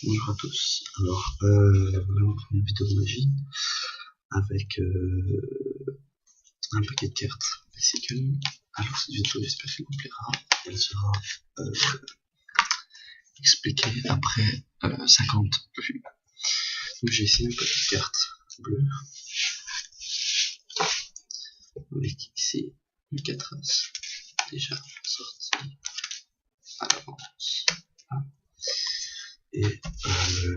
Bonjour à tous. Alors, voilà ma première vidéo de magie avec un paquet de cartes Mexican. Alors, cette vidéo, j'espère qu'elle vous plaira. Elle sera expliquée après 50 vues. Donc, j'ai ici un paquet de cartes bleues avec ici les 4 as déjà sorties à l'avance. Voilà. Et le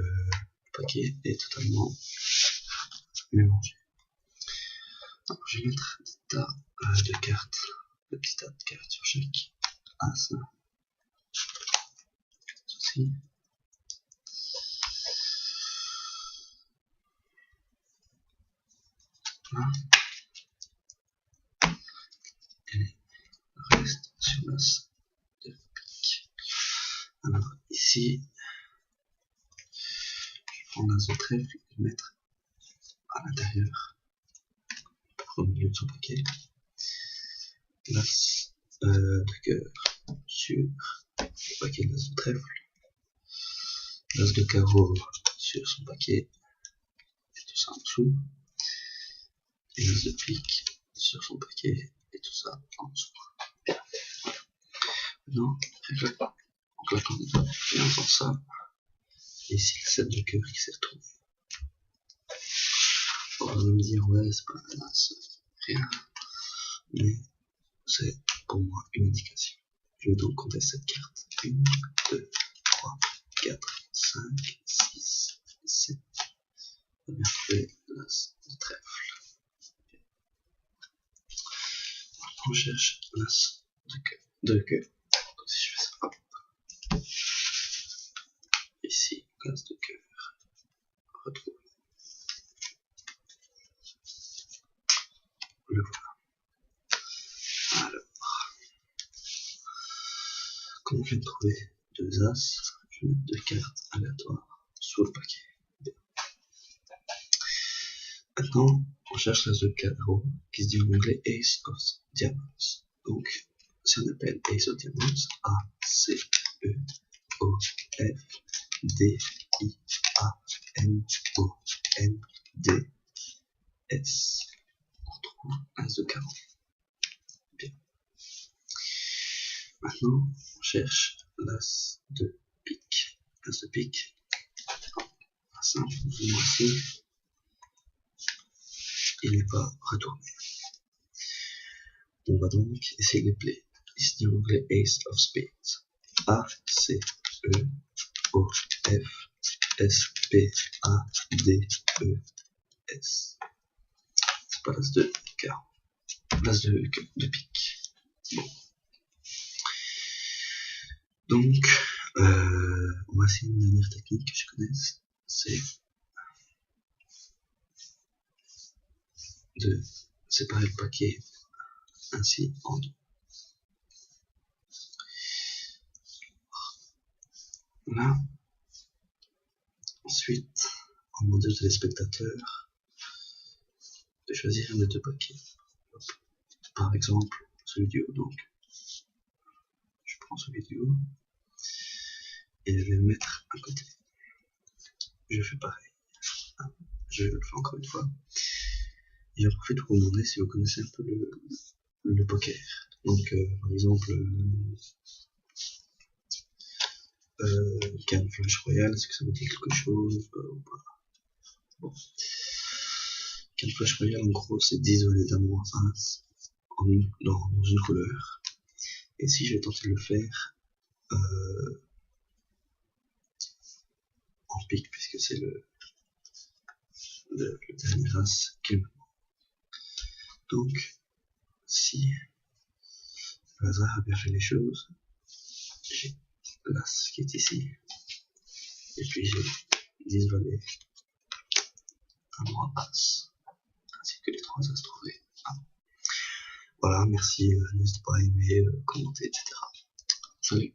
paquet est totalement mélangé. Alors, je vais mettre des tas de cartes, de petits tas de cartes sur chaque as. Ceci. Voilà. Et le reste sur l'as de pique. Alors, ici, je prends l'as de trèfle et je vais le mettre à l'intérieur, au milieu de son paquet. L'as de cœur sur le paquet de l'as de trèfle. L'as de carreau sur son paquet, et tout ça en dessous. Et l'as de pique sur son paquet, et tout ça en dessous. Bien. Voilà. Maintenant, en claquant des doigts, et en faisant ça, et ici le 7 de cœur qui s'y retrouve. On va me dire, ouais, c'est pas un as, rien. Mais c'est pour moi une indication. Je vais donc compter cette carte. 1, 2, 3, 4, 5, 6, 7. On va bien trouver l'as de trèfle. Maintenant, on cherche l'as de cœur. Donc, si je fais ça, hop. Ici, l'as de cœur. Retrouver. Le voilà. Alors, comme on vient de trouver 2 as, je vais mettre 2 cartes aléatoires sur le paquet. Maintenant, on cherche l'as de carreau qui se dit en anglais Ace of Diamonds. Donc, si on appelle Ace of Diamonds, A, C, E, O, F, D, I, A, N, O, N, D, S. On trouve l'as de carreau. Bien. Maintenant, on cherche l'as de pique. L'as de pique, simple, plus ou moins simple. Il n'est pas retourné. On va donc essayer de les player. Ici en anglais Ace of Spades. A, C, E, O, F, S, P, A, D, E, S. C'est pas l'as de carreau. L'as de pique. Bon. Donc, on va essayer une dernière technique que je connaisse. C'est de séparer le paquet ainsi en deux. Là, ensuite, on demande aux téléspectateurs de choisir un des 2 paquets. Par exemple, celui du haut, donc je prends celui du haut et je vais le mettre à côté. Je fais pareil. Je le fais encore une fois. Et j'en profite pour vous demander si vous connaissez un peu le poker. Donc, par exemple, Cannes Flash Royale, est-ce que ça vous dit quelque chose ou pas? Bon. Cannes Flash Royale, en gros, c'est 10 volets d'amour dans une couleur. Et si je vais tenter de le faire en pique, puisque c'est le dernier as qu'il me manque. Donc, si le hasard a bien fait les choses, j'ai l'as qui est ici, et puis j'ai 10 valets à moi as, ainsi que les 3 as trouvés. Voilà, merci, n'hésitez pas à aimer, commenter, etc. Salut.